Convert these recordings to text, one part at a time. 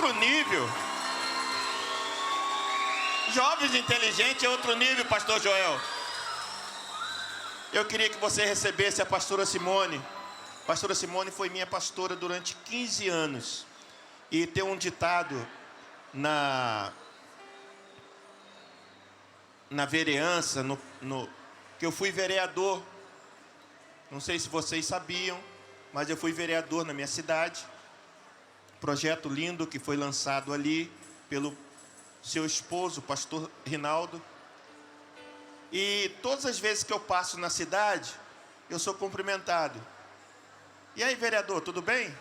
outro nível. Jovens inteligentes é outro nível, pastor Joel. Eu queria que você recebesse a pastora Simone. A pastora Simone foi minha pastora durante 15 anos. E tem um ditado na vereança, que eu fui vereador. Não sei se vocês sabiam, mas eu fui vereador na minha cidade. Projeto lindo que foi lançado ali pelo seu esposo, o pastor Rinaldo. E todas as vezes que eu passo na cidade, eu sou cumprimentado. E aí, vereador, tudo bem?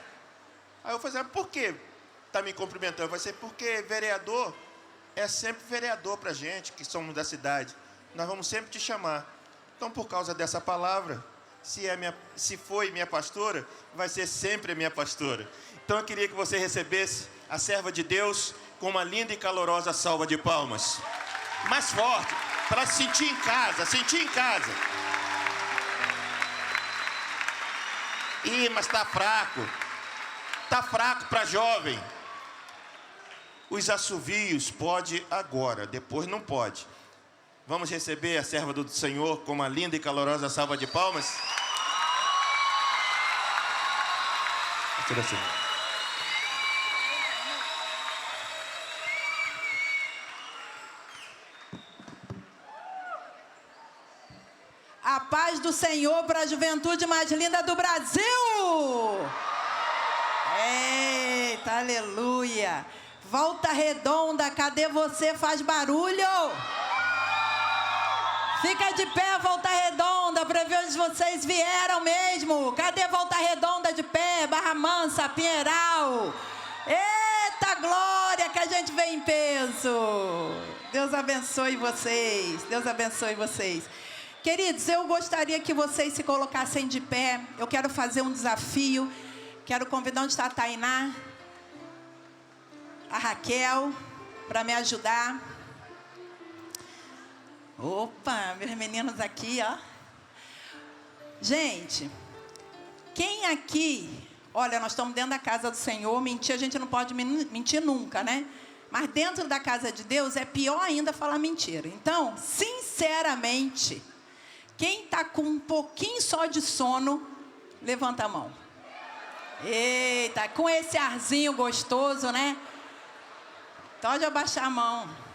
Aí eu falei, por que está me cumprimentando? Eu falei, porque vereador é sempre vereador para a gente, que somos da cidade. Nós vamos sempre te chamar. Então, por causa dessa palavra, se foi minha pastora, vai ser sempre a minha pastora. Então, eu queria que você recebesse a serva de Deus com uma linda e calorosa salva de palmas. Mais forte, para se sentir em casa, Ih, mas está fraco. Está fraco para jovem. Os assovios pode agora, depois não pode. Vamos receber a serva do Senhor com uma linda e calorosa salva de palmas? Assim. A paz do Senhor para a juventude mais linda do Brasil! Eita, aleluia! Volta Redonda, cadê você? Faz barulho! Fica de pé, Volta Redonda, para ver onde vocês vieram mesmo. Cadê Volta Redonda de pé? Barra Mansa, Pinheiral. Eita glória que a gente vem em peso. Deus abençoe vocês. Deus abençoe vocês. Queridos, eu gostaria que vocês se colocassem de pé. Eu quero fazer um desafio. Quero convidar onde está a Tainá, a Raquel, para me ajudar. Opa, meus meninos aqui, ó. Gente, quem aqui... Olha, nós estamos dentro da casa do Senhor. Mentir, a gente não pode mentir nunca, né? Mas dentro da casa de Deus é pior ainda falar mentira. Então, sinceramente, quem está com um pouquinho só de sono, levanta a mão. Eita, com esse arzinho gostoso, né? Pode abaixar a mão.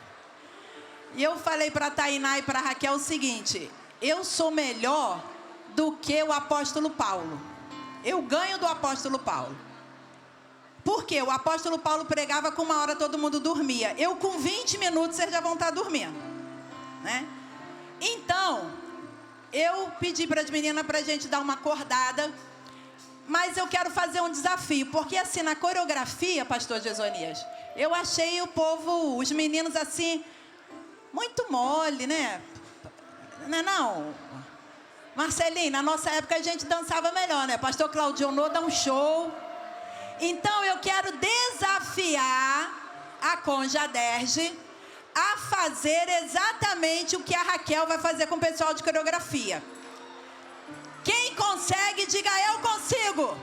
E eu falei para a Tainá e para a Raquel o seguinte: eu sou melhor do que o apóstolo Paulo. Eu ganho do apóstolo Paulo. Por quê? O apóstolo Paulo pregava com 1 hora, todo mundo dormia. Eu com 20 minutos, vocês já vão estar dormindo, né? Então, eu pedi para as meninas para a gente dar uma acordada. Mas eu quero fazer um desafio. Porque assim, na coreografia, pastor Gesonias, eu achei o povo, os meninos assim... muito mole, né? Não é não? Marcelinho, na nossa época a gente dançava melhor, né? Pastor Claudionô dá um show. Então eu quero desafiar a Conja Derge a fazer exatamente o que a Raquel vai fazer com o pessoal de coreografia. Quem consegue, diga eu consigo.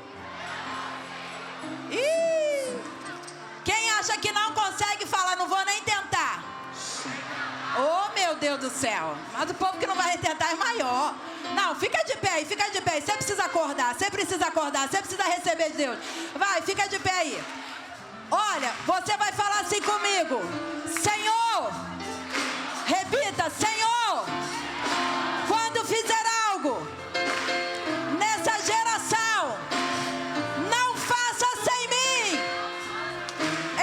Ih! Quem acha que não consegue, fala, não vou nem tentar. Oh, meu Deus do céu. Mas o povo que não vai tentar é maior. Não, fica de pé aí, fica de pé aí. Você precisa acordar, você precisa acordar, você precisa receber de Deus. Vai, fica de pé aí. Olha, você vai falar assim comigo: Senhor, repita, Senhor, quando fizer algo nessa geração, não faça sem mim.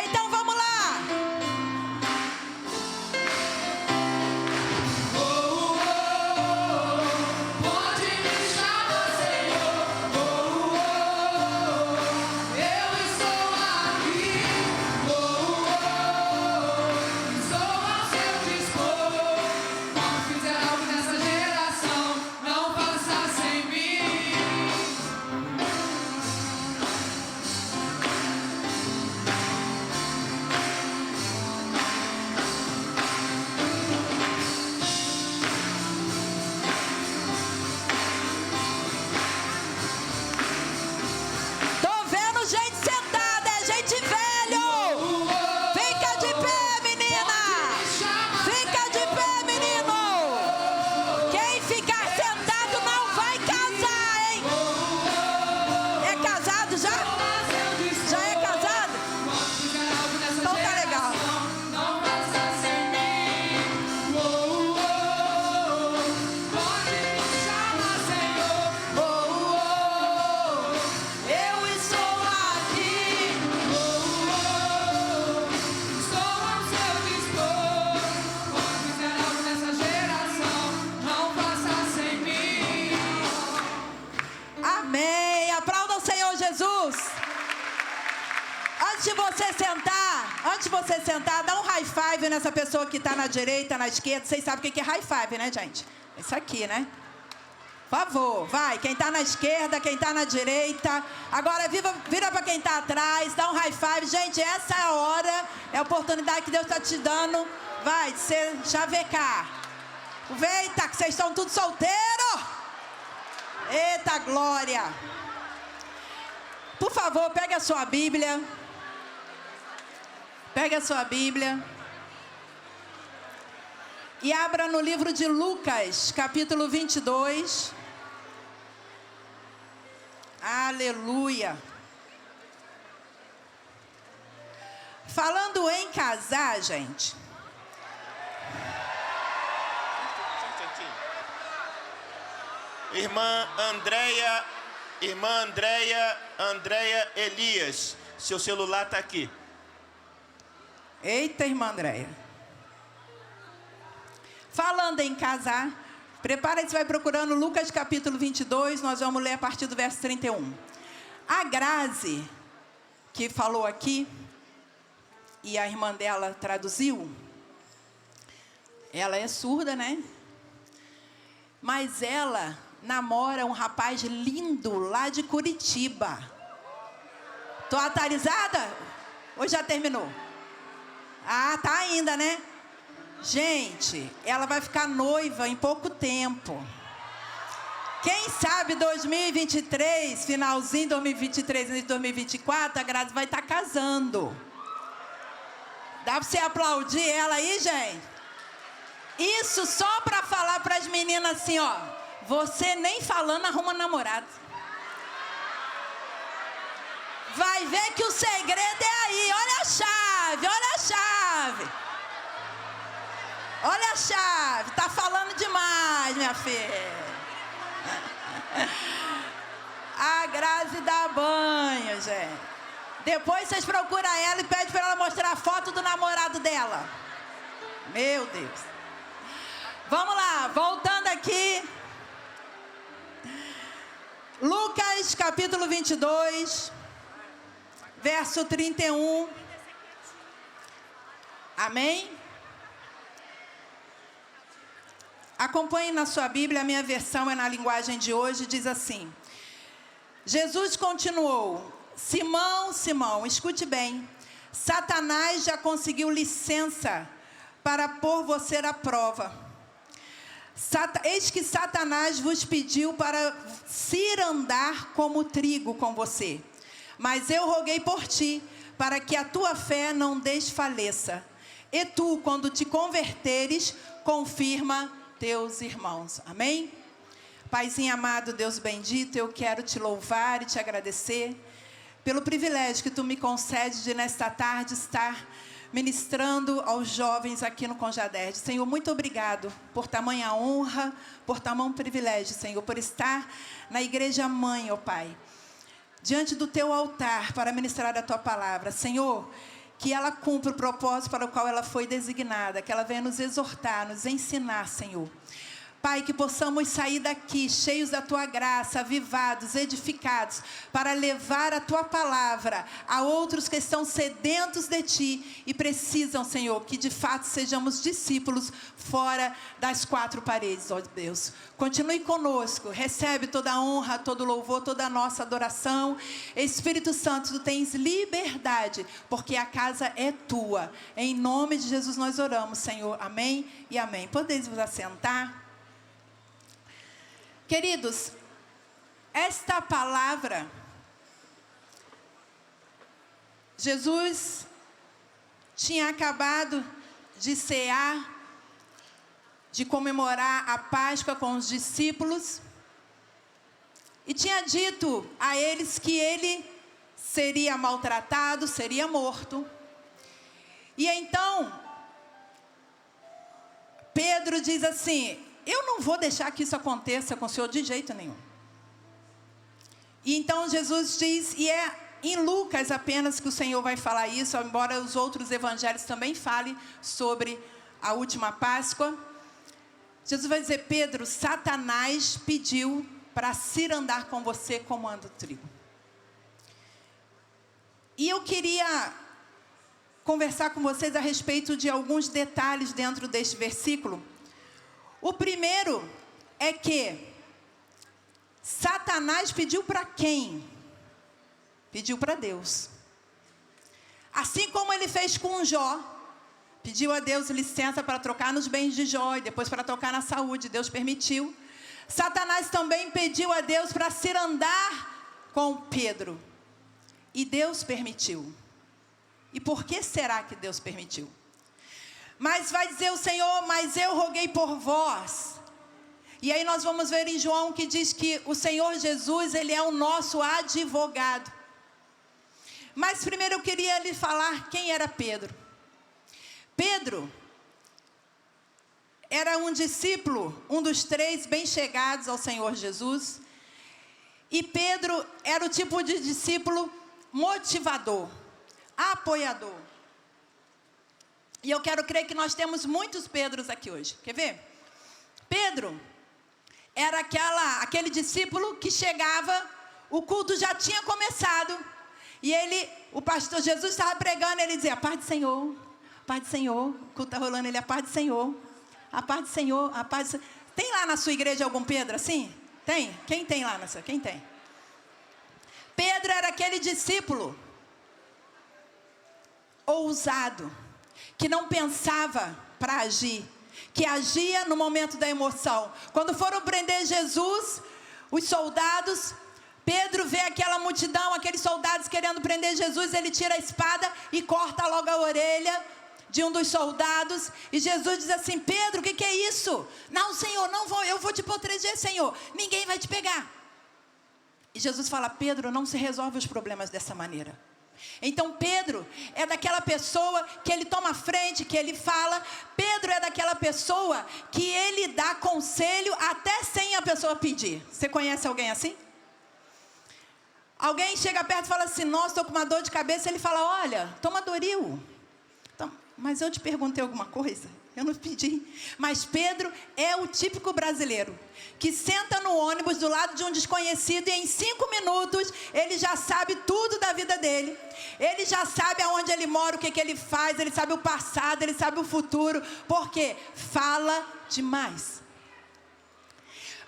Então vamos lá. Pode me chamar, Senhor. Eu estou aqui. Estou ao seu dispor. Antes de você sentar, dá um high five nessa pessoa que está na direita, na esquerda. Vocês sabem o que é high five, né, gente? Isso aqui, né? Por favor, vai. Quem está na esquerda, quem está na direita. Agora vira para quem está atrás, dá um high five. Gente, essa é a hora, é a oportunidade que Deus está te dando. Vai, de ser chavecar. Aproveita que vocês estão tudo solteiros. Eita glória. Por favor, pegue a sua Bíblia. Pegue a sua Bíblia. E abra no livro de Lucas, capítulo 22. Aleluia. Falando em casar, gente. Irmã Andréia Elias, seu celular está aqui. Eita, irmã Andréia. Falando em casar, prepara-se, vai procurando Lucas capítulo 22, nós vamos ler a partir do verso 31. A Grazi, que falou aqui, e a irmã dela traduziu, ela é surda, né? Mas ela namora um rapaz lindo lá de Curitiba. Tô atualizada? Ou já terminou? Ah, tá ainda, né? Gente, ela vai ficar noiva em pouco tempo. Quem sabe 2023, finalzinho de 2023 e 2024, a Grazi vai estar casando. Dá pra você aplaudir ela aí, gente? Isso só pra falar pras meninas assim, ó. Você nem falando arruma namorado. Vai ver que o segredo é aí. Olha a chave, olha a chave. Olha a chave. Tá falando demais, minha filha. A Grazi dá banho, gente. Depois vocês procuram ela e pedem para ela mostrar a foto do namorado dela. Meu Deus. Vamos lá, voltando aqui. Lucas, capítulo 22, verso 31. Amém? Acompanhe na sua Bíblia, a minha versão é na linguagem de hoje, diz assim. Jesus continuou, Simão, Simão, escute bem, Satanás já conseguiu licença para pôr você à prova. Eis que Satanás vos pediu para cirandar como trigo com você. Mas eu roguei por ti, para que a tua fé não desfaleça. E tu, quando te converteres, confirma teus irmãos. Amém? Paizinho amado, Deus bendito, eu quero te louvar e te agradecer pelo privilégio que tu me concedes de nesta tarde estar ministrando aos jovens aqui no Conjaderd. Senhor, muito obrigado por tamanha honra, por tamanho privilégio, Senhor, por estar na igreja mãe, ó Pai, diante do teu altar para ministrar a tua palavra. Senhor, que ela cumpra o propósito para o qual ela foi designada, que ela venha nos exortar, nos ensinar, Senhor. Pai, que possamos sair daqui cheios da Tua graça, avivados, edificados, para levar a Tua palavra a outros que estão sedentos de Ti e precisam, Senhor, que de fato sejamos discípulos fora das quatro paredes, ó Deus. Continue conosco, recebe toda a honra, todo o louvor, toda a nossa adoração. Espírito Santo, Tu tens liberdade, porque a casa é Tua. Em nome de Jesus nós oramos, Senhor. Amém e amém. Podeis vos assentar? Queridos, esta palavra, Jesus tinha acabado de cear, de comemorar a Páscoa com os discípulos, e tinha dito a eles que ele seria maltratado, seria morto. E então, Pedro diz assim: eu não vou deixar que isso aconteça com o Senhor de jeito nenhum. E então Jesus diz, e é em Lucas apenas que o Senhor vai falar isso, embora os outros evangelhos também falem sobre a última Páscoa. Jesus vai dizer: Pedro, Satanás pediu para cirandar com você como anda o trigo. E eu queria conversar com vocês a respeito de alguns detalhes dentro deste versículo. O primeiro é que Satanás pediu para quem? Pediu para Deus. Assim como ele fez com Jó, pediu a Deus licença para trocar nos bens de Jó e depois para trocar na saúde, Deus permitiu. Satanás também pediu a Deus para cirandar com Pedro, e Deus permitiu. E por que será que Deus permitiu? Mas vai dizer o Senhor, mas eu roguei por vós. E aí nós vamos ver em João que diz que o Senhor Jesus, ele é o nosso advogado. Mas primeiro eu queria lhe falar quem era Pedro. Pedro era um discípulo, um dos 3 bem chegados ao Senhor Jesus. E Pedro era o tipo de discípulo motivador, apoiador. E eu quero crer que nós temos muitos Pedros aqui hoje. Quer ver? Pedro era aquele discípulo que chegava, o culto já tinha começado, e o pastor Jesus estava pregando, ele dizia, a paz do Senhor, o culto está rolando, ele, a paz do Senhor, a paz do Senhor, a paz do Senhor. Tem lá na sua igreja algum Pedro assim? Tem? Quem tem lá nessa? Quem tem? Pedro era aquele discípulo ousado, que não pensava para agir, que agia no momento da emoção. Quando foram prender Jesus, os soldados, Pedro vê aquela multidão, aqueles soldados querendo prender Jesus, ele tira a espada e corta logo a orelha de um dos soldados, e Jesus diz assim, Pedro, o que é isso? Não, Senhor, não vou, eu vou te proteger, Senhor, ninguém vai te pegar. E Jesus fala, Pedro, não se resolve os problemas dessa maneira. Então Pedro é daquela pessoa que ele toma frente, que ele fala. Pedro é daquela pessoa que ele dá conselho até sem a pessoa pedir. Você conhece alguém assim? Alguém chega perto e fala assim, nossa, estou com uma dor de cabeça. Ele fala, olha, toma Doril. Então, mas eu te perguntei alguma coisa? Eu não pedi. Mas Pedro é o típico brasileiro que senta no ônibus do lado de um desconhecido e em 5 minutos ele já sabe tudo da vida dele. Ele já sabe aonde ele mora, o que ele faz, ele sabe o passado, ele sabe o futuro. Por quê? Fala demais.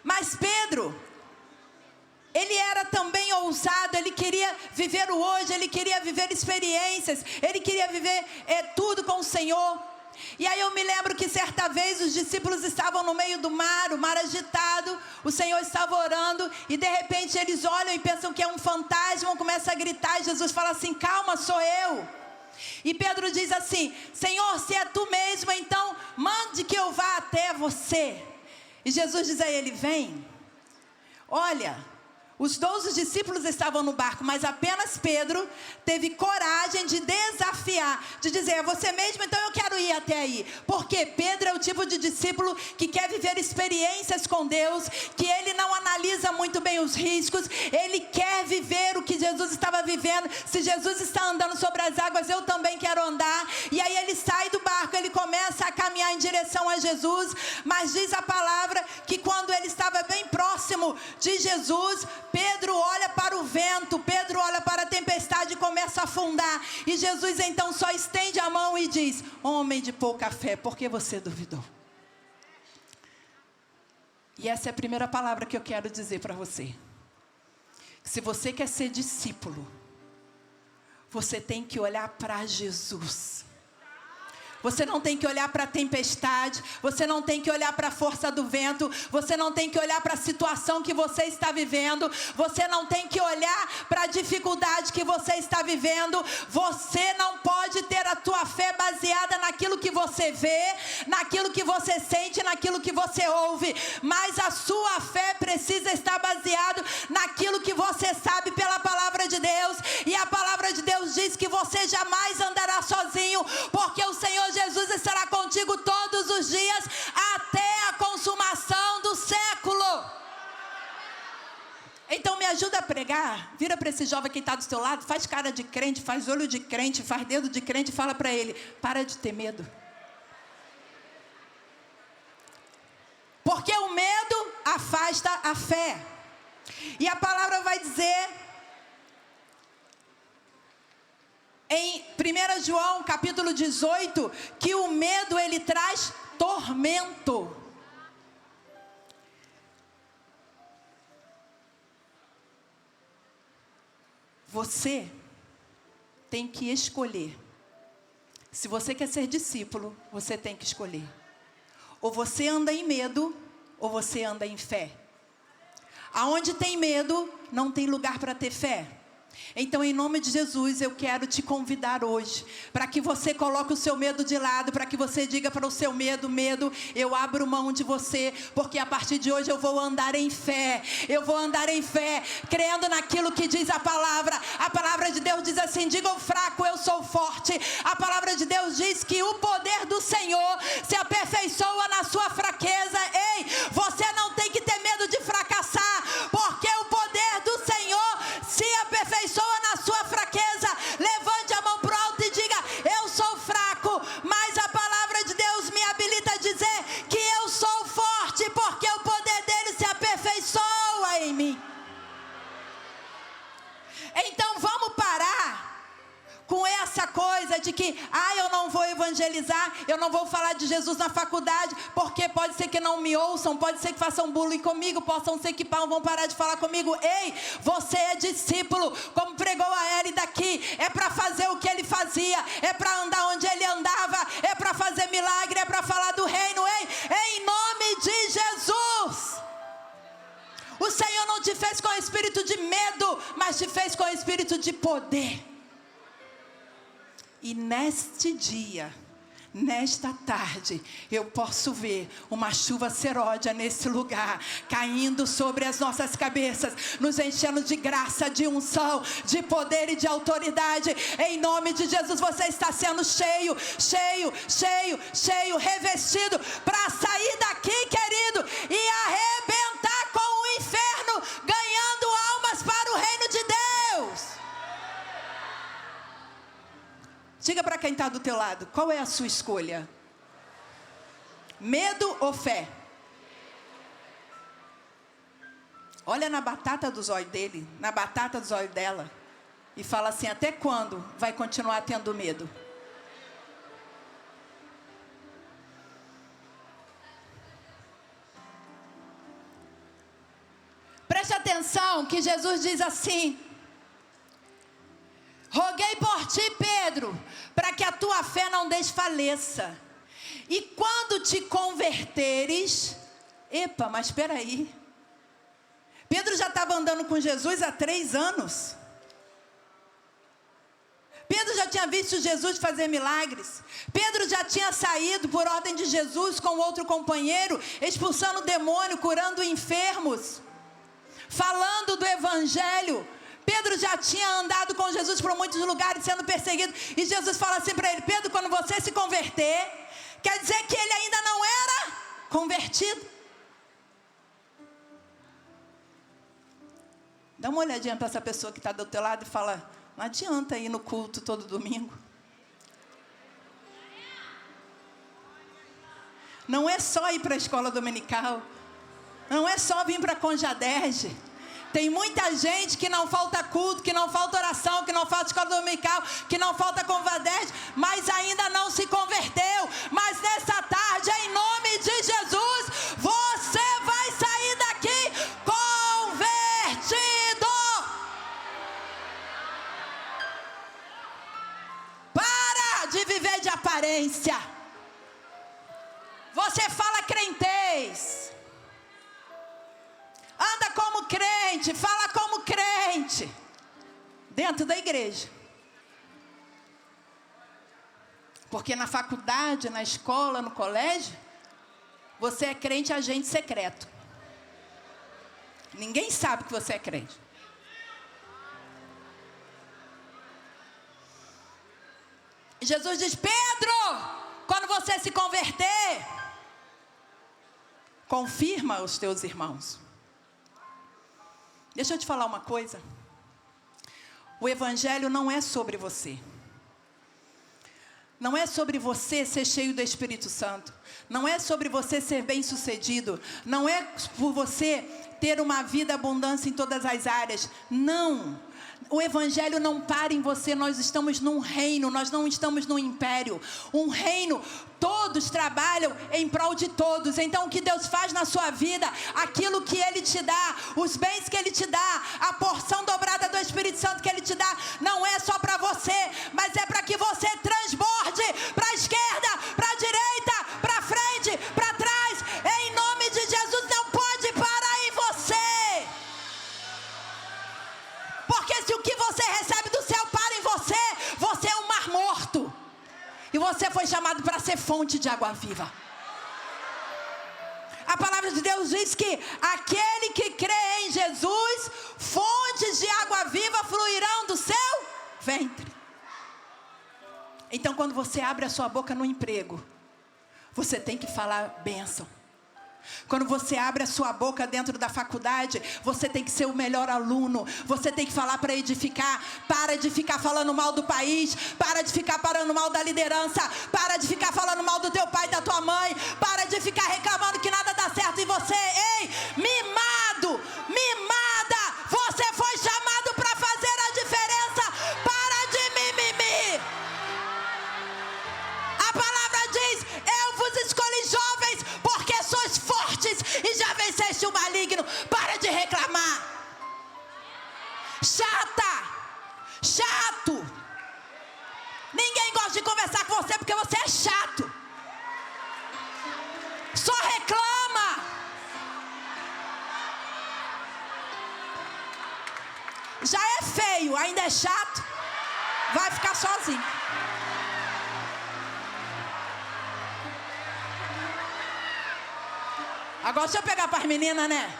Mas Pedro, ele era também ousado, ele queria viver o hoje, ele queria viver experiências, ele queria viver tudo com o Senhor. E aí eu me lembro que certa vez os discípulos estavam no meio do mar, o mar agitado, o Senhor estava orando, e de repente eles olham e pensam que é um fantasma, começam a gritar, e Jesus fala assim, calma, sou eu. E Pedro diz assim, Senhor, se é tu mesmo, então mande que eu vá até você. E Jesus diz a ele, vem. Olha, os 12 discípulos estavam no barco, mas apenas Pedro teve coragem de desafiar, de dizer, é você mesmo, então eu quero ir até aí. Porque Pedro é o tipo de discípulo que quer viver experiências com Deus, que ele não analisa muito bem os riscos, ele quer viver o que Jesus estava vivendo. Se Jesus está andando sobre as águas, eu também quero andar. E aí ele sai do barco, ele começa a caminhar em direção a Jesus, mas diz a palavra que quando ele estava bem próximo de Jesus, Pedro olha para o vento, Pedro olha para a tempestade e começa a afundar. E Jesus então só estende a mão e diz, homem de pouca fé, por que você duvidou? E essa é a primeira palavra que eu quero dizer para você. Se você quer ser discípulo, você tem que olhar para Jesus. Você não tem que olhar para a tempestade, você não tem que olhar para a força do vento, você não tem que olhar para a situação que você está vivendo, você não tem que olhar para a dificuldade que você está vivendo. Você não pode ter a tua fé baseada naquilo que você vê, naquilo que você sente, naquilo que você ouve, mas a sua fé precisa estar baseada naquilo que você sabe pela palavra de Deus. E a palavra de Deus diz que você jamais andará sozinho, porque o Senhor Jesus estará contigo todos os dias até a consumação do século. Então me ajuda a pregar. Vira para esse jovem que está do seu lado, faz cara de crente, faz olho de crente, faz dedo de crente e fala para ele, para de ter medo. Porque o medo afasta a fé. E a palavra vai dizer em 1 João capítulo 18, que o medo ele traz tormento. Você tem que escolher. Se você quer ser discípulo, você tem que escolher. Ou você anda em medo, ou você anda em fé. Aonde tem medo, não tem lugar para ter fé. Então, em nome de Jesus, eu quero te convidar hoje, para que você coloque o seu medo de lado, para que você diga para o seu medo, eu abro mão de você, porque a partir de hoje eu vou andar em fé, crendo naquilo que diz a palavra de Deus diz assim, diga ao fraco, eu sou forte, a palavra de Deus diz que o poder do Senhor se aperfeiçoa na sua fraqueza. Ei, você não tem que ter medo de fracassar, porque o poder do Senhor se aperfeiçoa na sua fraqueza. Levante a mão pro alto e diga, eu sou fraco, mas a palavra de Deus me habilita a dizer que eu sou forte, porque o poder dele se aperfeiçoa em mim. Então vamos parar com essa coisa de que, eu não vou evangelizar, eu não vou falar de Jesus na faculdade, porque pode ser que não me ouçam, pode ser que façam bullying comigo, possam ser que vão parar de falar comigo. Ei, você é discípulo, como pregou a Eli daqui, é para fazer o que ele fazia, é para andar onde ele andava, é para fazer milagre, é para falar do reino. Ei, em nome de Jesus. O Senhor não te fez com espírito de medo, mas te fez com espírito de poder. E neste dia, nesta tarde, eu posso ver uma chuva seródia nesse lugar, caindo sobre as nossas cabeças, nos enchendo de graça, de unção, de poder e de autoridade. Em nome de Jesus, você está sendo cheio, revestido, para sair daqui, querido, e arrebentar com o inferno, ganhando almas para o reino de Deus. Diga para quem está do teu lado, qual é a sua escolha? Medo ou fé? Olha na batata dos olhos dele, na batata dos olhos dela, e fala assim, até quando vai continuar tendo medo? Preste atenção que Jesus diz assim, roguei por ti, Pedro, para que a tua fé não desfaleça. E quando te converteres... mas espera aí. Pedro já estava andando com Jesus há 3 anos. Pedro já tinha visto Jesus fazer milagres. Pedro já tinha saído por ordem de Jesus com outro companheiro, expulsando o demônio, curando enfermos, falando do evangelho. Pedro já tinha andado com Jesus por muitos lugares, sendo perseguido. E Jesus fala assim para ele, Pedro, quando você se converter, quer dizer que ele ainda não era convertido. Dá uma olhadinha para essa pessoa que está do teu lado e fala, não adianta ir no culto todo domingo. Não é só ir para a escola dominical. Não é só vir para a Conjadege. Tem muita gente que não falta culto, que não falta oração, que não falta escola dominical, que não falta Conjadege, mas ainda não se converteu. Mas nessa tarde, em nome de Jesus, você vai sair daqui convertido. Para de viver de aparência. Você fala crentez. Anda como crente, fala como crente, dentro da igreja. Porque na faculdade, na escola, no colégio, você é crente agente secreto. Ninguém sabe que você é crente. Jesus diz, Pedro, quando você se converter, confirma os teus irmãos. Deixa eu te falar uma coisa. O evangelho não é sobre você. Não é sobre você ser cheio do Espírito Santo. Não é sobre você ser bem-sucedido. Não é por você ter uma vida abundância em todas as áreas. Não. O evangelho não para em você. Nós estamos num reino, nós não estamos num império. Um reino, todos trabalham em prol de todos. Então o que Deus faz na sua vida, aquilo que Ele te dá, os bens que Ele te dá, a porção dobrada do Espírito Santo que Ele te dá, não é só para você, mas é para que você transborde para a esquerda, para a direita, para frente, para trás. Em nome de Jesus, não pode parar em você. Porque se o que você recebe do céu para em você, você é um mar morto. E você foi chamado para ser fonte de água viva. A palavra de Deus diz que aquele que crê em Jesus, fontes de água viva fluirão do seu ventre. Então quando você abre a sua boca no emprego, você tem que falar bênção. Quando você abre a sua boca dentro da faculdade, você tem que ser o melhor aluno. Você tem que falar para edificar. Para de ficar falando mal do país. Para de ficar falando mal da liderança. Para de ficar falando mal do teu pai e da tua mãe. Para de ficar reclamando que nada dá certo em você. Ei, mimado, mimada, você foi chamado para fazer a diferença. Para de mimimi. A palavra diz: eu vos escolhi jovens, porque sois fortes e já venceste o maligno. Para de reclamar. Chata, chato. Ninguém gosta de conversar com você porque você é chato. Só reclama. Já é feio, ainda é chato. Vai ficar sozinho. Agora deixa eu pegar para as meninas, né?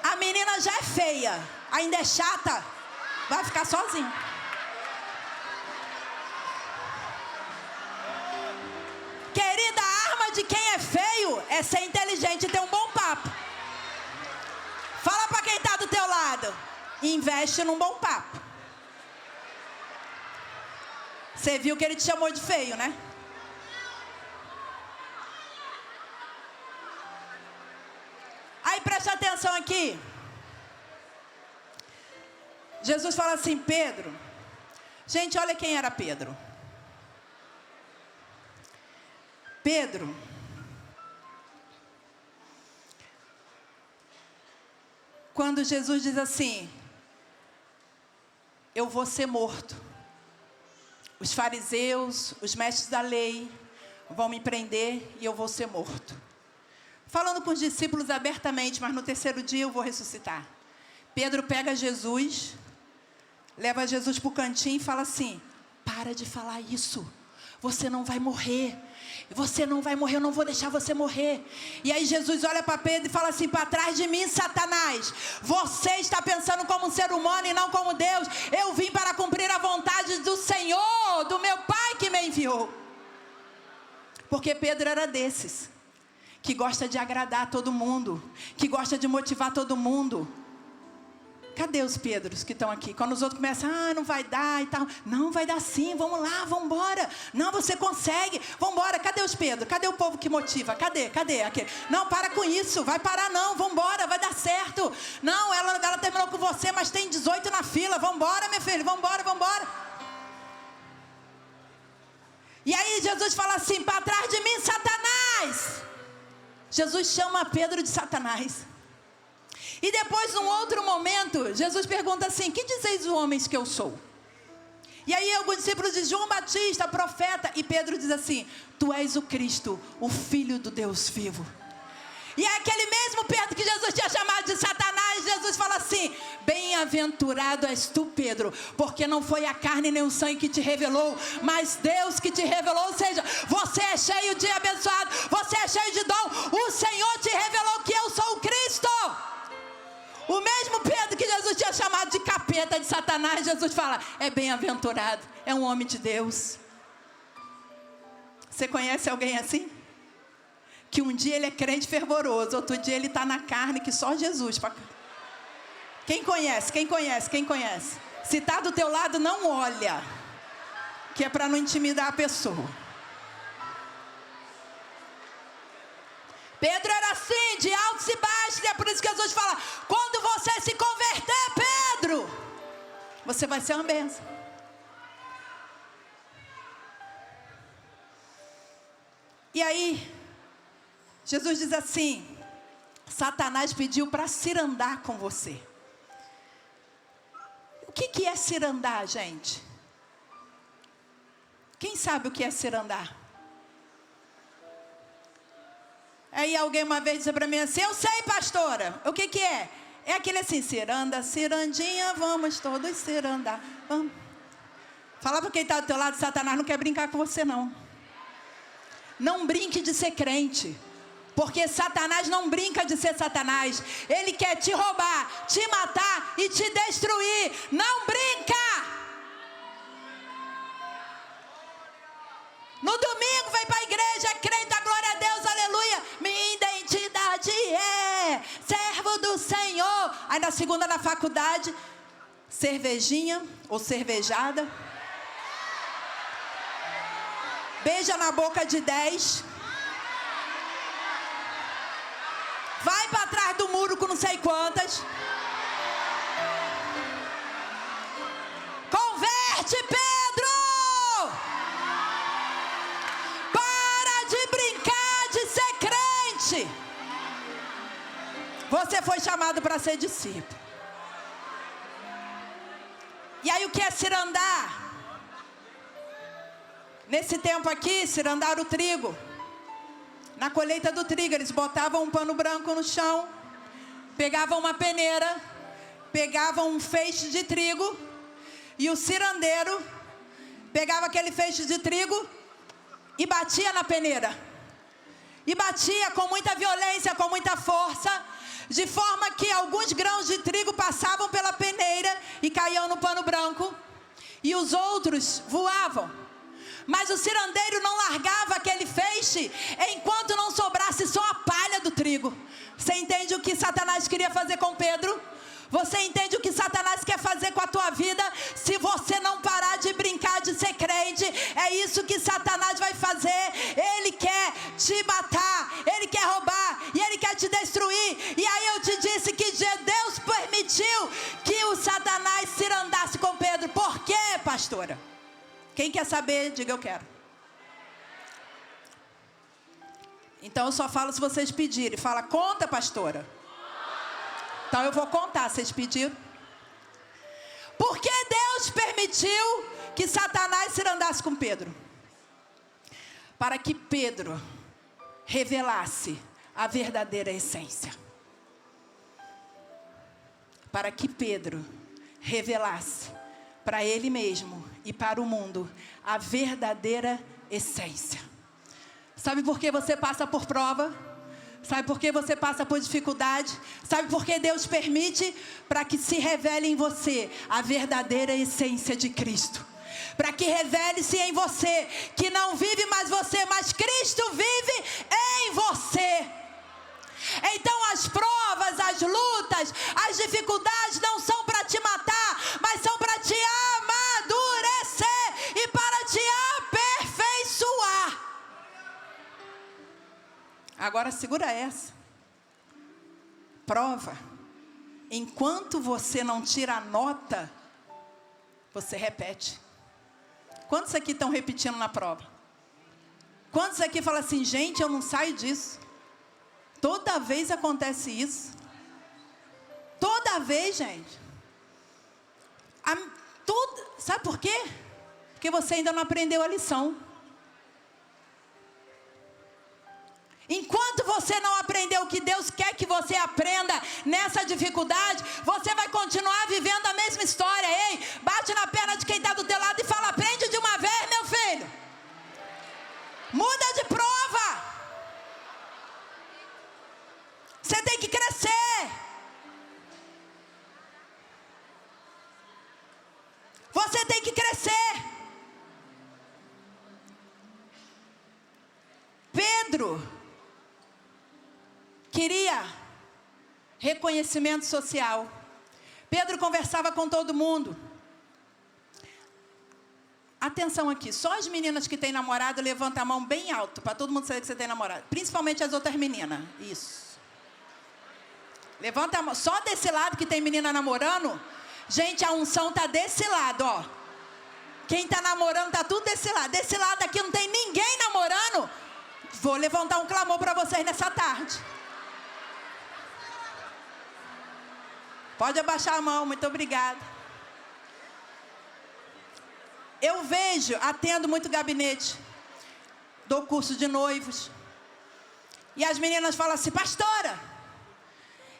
A menina já é feia, ainda é chata, vai ficar sozinha. Querida, a arma de quem é feio é ser inteligente e ter um bom papo. Fala para quem está do teu lado, investe num bom papo. Você viu que ele te chamou de feio, né? Aí presta atenção aqui. Jesus fala assim: Pedro. Gente, olha quem era Pedro. Pedro quando Jesus diz assim: eu vou ser morto. Os fariseus, os mestres da lei vão me prender e eu vou ser morto. Falando com os discípulos abertamente, mas no terceiro dia eu vou ressuscitar. Pedro pega Jesus, leva Jesus para o cantinho e fala assim: para de falar isso, você não vai morrer. Você não vai morrer, eu não vou deixar você morrer. E aí Jesus olha para Pedro e fala assim: para trás de mim, Satanás. Você está pensando como um ser humano e não como Deus. Eu vim para cumprir a vontade do Senhor, do meu Pai que me enviou. Porque Pedro era desses que gosta de agradar todo mundo, que gosta de motivar todo mundo. Cadê os Pedros que estão aqui? Quando os outros começam: não vai dar e tal. Não, vai dar sim, vamos lá, vamos embora. Não, você consegue, vamos embora. Cadê os Pedros? Cadê o povo que motiva? Cadê? Aquele? Não, para com isso, vai parar não, vamos embora, vai dar certo. Não, ela terminou com você, mas tem 18 na fila. Vamos embora, meu filho, vamos embora, vamos embora. E aí Jesus fala assim: para trás de mim, Satanás. Jesus chama Pedro de Satanás. E depois, num outro momento, Jesus pergunta assim: que dizeis os homens que eu sou? E aí alguns discípulos dizem: João Batista, profeta. E Pedro diz assim: tu és o Cristo, o Filho do Deus vivo. E é aquele mesmo Pedro que Jesus tinha chamado de Satanás. Jesus fala assim: bem-aventurado és tu, Pedro, porque não foi a carne nem o sangue que te revelou, mas Deus que te revelou. Ou seja, você é cheio de abençoado, você é cheio de dom. O Senhor te revelou que eu sou o Cristo. O mesmo Pedro que Jesus tinha chamado de capeta, de Satanás, Jesus fala: é bem-aventurado, é um homem de Deus. Você conhece alguém assim? Que um dia ele é crente fervoroso, outro dia ele está na carne que só Jesus. Quem conhece? Quem conhece? Quem conhece? Se está do teu lado, não olha, que é para não intimidar a pessoa. Pedro era assim, de altos e baixos, e é por isso que Jesus fala: quando você se converter, Pedro, você vai ser uma bênção. E aí, Jesus diz assim: Satanás pediu para cirandar com você. O que é cirandar, gente? Quem sabe o que é cirandar? Aí alguém uma vez disse para mim assim: eu sei, pastora. O que é? É aquele assim: ciranda, cirandinha, vamos todos cirandar. Vamos. Fala para quem está do teu lado: Satanás não quer brincar com você, não. Não brinque de ser crente. Porque Satanás não brinca de ser Satanás. Ele quer te roubar, te matar e te destruir. Não brinca. No domingo vem para a igreja, é crente, dá glória a Deus, aleluia. Minha identidade é servo do Senhor. Aí na segunda, na faculdade, cervejinha ou cervejada. Beija na boca de 10. Vai para trás do muro com não sei quantas. Converte, Pedro! Para de brincar de ser crente. Você foi chamado para ser discípulo. E aí o que é cirandar? Nesse tempo aqui, cirandaram o trigo. Na colheita do trigo, eles botavam um pano branco no chão, pegavam uma peneira, pegavam um feixe de trigo, e o cirandeiro pegava aquele feixe de trigo e batia na peneira. E batia com muita violência, com muita força, de forma que alguns grãos de trigo passavam pela peneira e caíam no pano branco, e os outros voavam. Mas o cirandeiro não largava aquele feixe enquanto não sobrasse só a palha do trigo. Você entende o que Satanás queria fazer com Pedro? Você entende o que Satanás quer fazer com a tua vida? Se você não parar de brincar de ser crente, é isso que Satanás vai fazer. Ele quer te matar, ele quer roubar e ele quer te destruir. E aí eu te disse que Deus permitiu que o Satanás cirandasse com Pedro. Por quê, pastora? Quem quer saber, diga eu quero. Então eu só falo se vocês pedirem. Fala: conta, pastora. Então eu vou contar, vocês pediram. Por que Deus permitiu que Satanás cirandasse com Pedro? Para que Pedro revelasse a verdadeira essência. Para que Pedro revelasse para ele mesmo e para o mundo a verdadeira essência. Sabe por que você passa por prova? Sabe por que você passa por dificuldade? Sabe por que Deus permite? Para que se revele em você a verdadeira essência de Cristo. Para que revele-se em você que não vive mais você, mas Cristo vive em você. Então as provas, as lutas, as dificuldades não são para te matar, mas são para te amadurecer e para te aperfeiçoar. Agora segura essa. Prova. Enquanto você não tira a nota, você repete. Quantos aqui estão repetindo na prova? Quantos aqui falam assim: gente, eu não saio disso? Toda vez acontece isso. Toda vez, gente. Sabe por quê? Porque você ainda não aprendeu a lição. Enquanto você não aprender o que Deus quer que você aprenda nessa dificuldade, você vai continuar vivendo a mesma história. Ei, bate na perna de quem está do teu lado e fala: aprende de uma vez, meu filho. Muda de prova. Você tem que crescer. Você tem que crescer. Pedro queria reconhecimento social. Pedro conversava com todo mundo. Atenção aqui, só as meninas que têm namorado, levanta a mão bem alto, para todo mundo saber que você tem namorado. Principalmente as outras meninas. Isso. Levanta a mão. Só desse lado que tem menina namorando. Gente, a unção tá desse lado, ó. Quem tá namorando tá tudo desse lado. Desse lado aqui não tem ninguém namorando. Vou levantar um clamor para vocês nessa tarde. Pode abaixar a mão, muito obrigada. Eu vejo, atendo muito gabinete. Dou curso de noivos. E as meninas falam assim: pastora,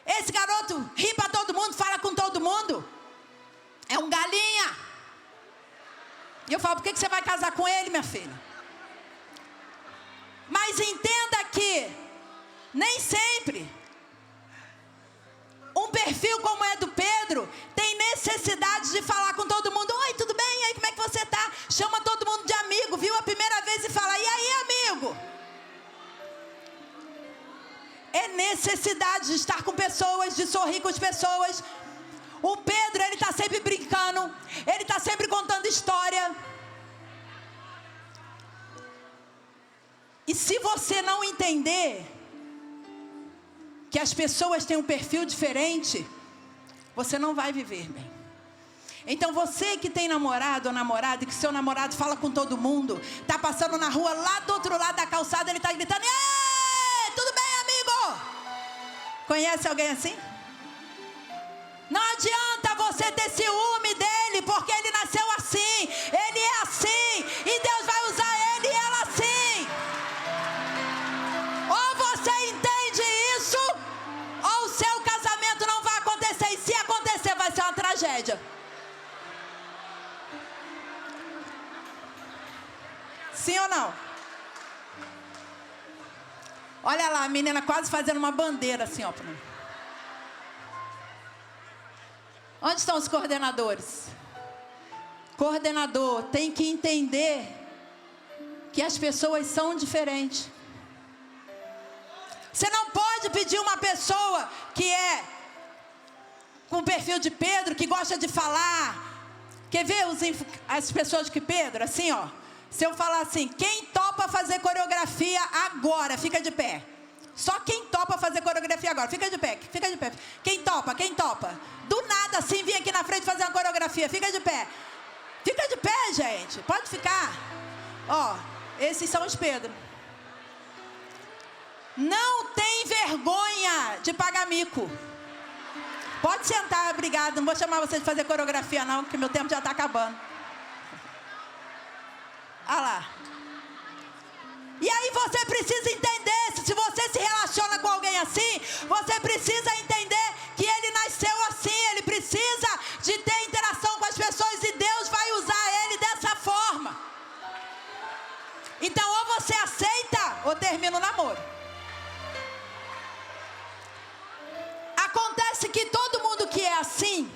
esse garoto ri para todo mundo, fala com todo mundo. É um galinha. E eu falo: por que você vai casar com ele, minha filha? Mas entenda que nem sempre um perfil como é do Pedro tem necessidade de falar com todo mundo. Oi, tudo bem? E aí, como é que você tá? Chama todo mundo de amigo, viu a primeira vez e fala: e aí, amigo? É necessidade de estar com pessoas, de sorrir com as pessoas. O Pedro, ele está sempre brincando, ele está sempre contando história. E se você não entender que as pessoas têm um perfil diferente, você não vai viver bem. Então você que tem namorado ou namorada e que seu namorado fala com todo mundo, está passando na rua lá do outro lado da calçada, ele está gritando: ei, tudo bem, amigo? Conhece alguém assim? Não adianta você ter ciúme dele, porque ele nasceu assim, ele é assim, e Deus vai usar ele e ela assim. Ou você entende isso, ou o seu casamento não vai acontecer, e se acontecer vai ser uma tragédia. Sim ou não? Olha lá, a menina quase fazendo uma bandeira assim, ó. Onde estão os coordenadores? Coordenador tem que entender que as pessoas são diferentes. Você não pode pedir uma pessoa que é com o perfil de Pedro, que gosta de falar. Quer ver as pessoas que Pedro, assim, ó. Se eu falar assim: quem topa fazer coreografia agora, fica de pé. Só quem topa fazer coreografia agora, fica de pé, fica de pé. Quem topa, quem topa? Do nada assim, vim aqui na frente fazer uma coreografia, fica de pé. Fica de pé, gente, pode ficar. Ó, esses são os Pedro. Não tem vergonha de pagar mico. Pode sentar, obrigado. Não vou chamar você de fazer coreografia não, porque meu tempo já está acabando. Olha lá. E aí você precisa entender, se você se relaciona com alguém assim, você precisa entender que ele nasceu assim, ele precisa de ter interação com as pessoas e Deus vai usar ele dessa forma. Então ou você aceita ou termina o namoro. Acontece que todo mundo que é assim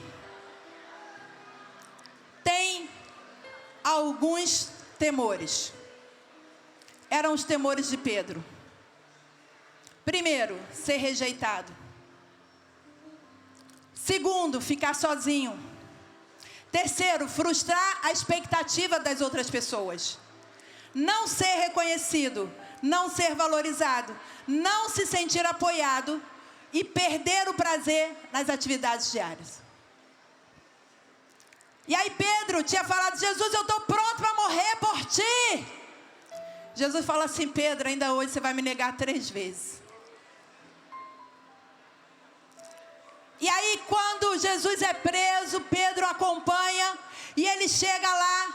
tem alguns temores. Eram os temores de Pedro. Primeiro, ser rejeitado. Segundo, ficar sozinho. Terceiro, frustrar a expectativa das outras pessoas. Não ser reconhecido, não ser valorizado, não se sentir apoiado e perder o prazer nas atividades diárias. E aí Pedro tinha falado: Jesus, eu estou pronto para morrer por ti. Jesus fala assim: Pedro, ainda hoje você vai me negar 3 vezes. E aí quando Jesus é preso, Pedro acompanha e ele chega lá,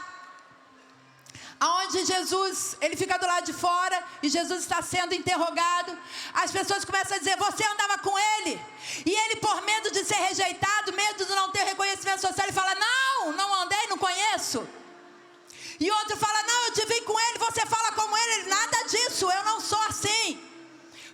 aonde Jesus, ele fica do lado de fora e Jesus está sendo interrogado. As pessoas começam a dizer: você andava com ele? E ele, por medo de ser rejeitado, medo de não ter reconhecimento social, ele fala: não andei, não conheço. E outro fala: não, eu te vi com ele, você fala como ele. Nada disso, eu não sou assim.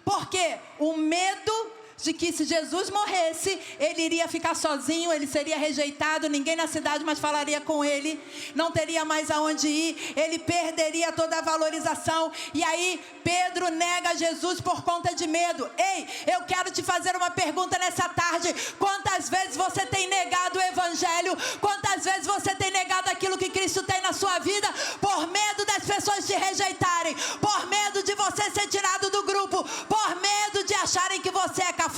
Porque o medo de que se Jesus morresse, ele iria ficar sozinho, ele seria rejeitado, ninguém na cidade mais falaria com ele, não teria mais aonde ir, ele perderia toda a valorização. E aí Pedro nega Jesus por conta de medo. Ei, eu quero te fazer uma pergunta nessa tarde: quantas vezes você tem negado o evangelho? Quantas vezes você tem negado aquilo que Cristo tem na sua vida por medo das pessoas te rejeitarem, por medo de você ser tirado do grupo, por medo de acharem que você é cafona?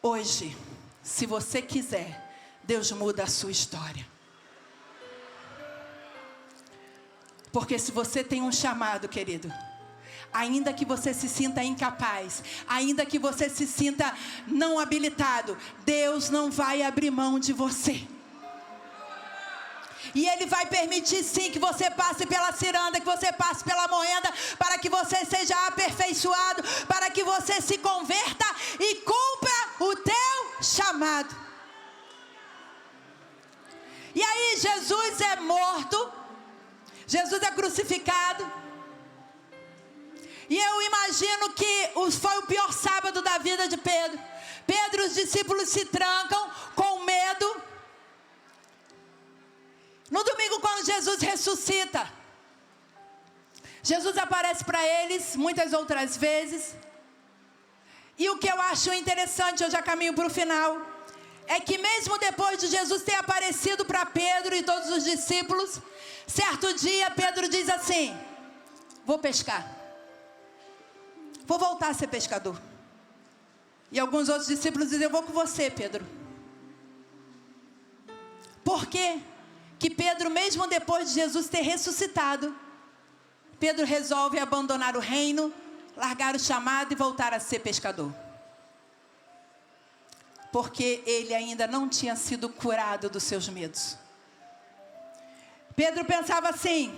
Hoje, se você quiser, Deus muda a sua história. Porque se você tem um chamado, querido, ainda que você se sinta incapaz, ainda que você se sinta não habilitado, Deus não vai abrir mão de você. E Ele vai permitir sim que você passe pela ciranda, que você passe pela moenda, para que você seja aperfeiçoado, para que você se converta e cumpra o teu chamado. E aí Jesus é morto, Jesus é crucificado. E eu imagino que foi o pior sábado da vida de Pedro. Pedro e os discípulos se trancam com medo. No domingo, quando Jesus ressuscita, Jesus aparece para eles muitas outras vezes. E o que eu acho interessante, eu já caminho para o final, é que mesmo depois de Jesus ter aparecido para Pedro e todos os discípulos, certo dia Pedro diz assim: vou pescar. Vou voltar a ser pescador. E alguns outros discípulos dizem: eu vou com você, Pedro. Por quê? Que Pedro, mesmo depois de Jesus ter ressuscitado, Pedro resolve abandonar o reino, largar o chamado e voltar a ser pescador. Porque ele ainda não tinha sido curado dos seus medos. Pedro pensava assim: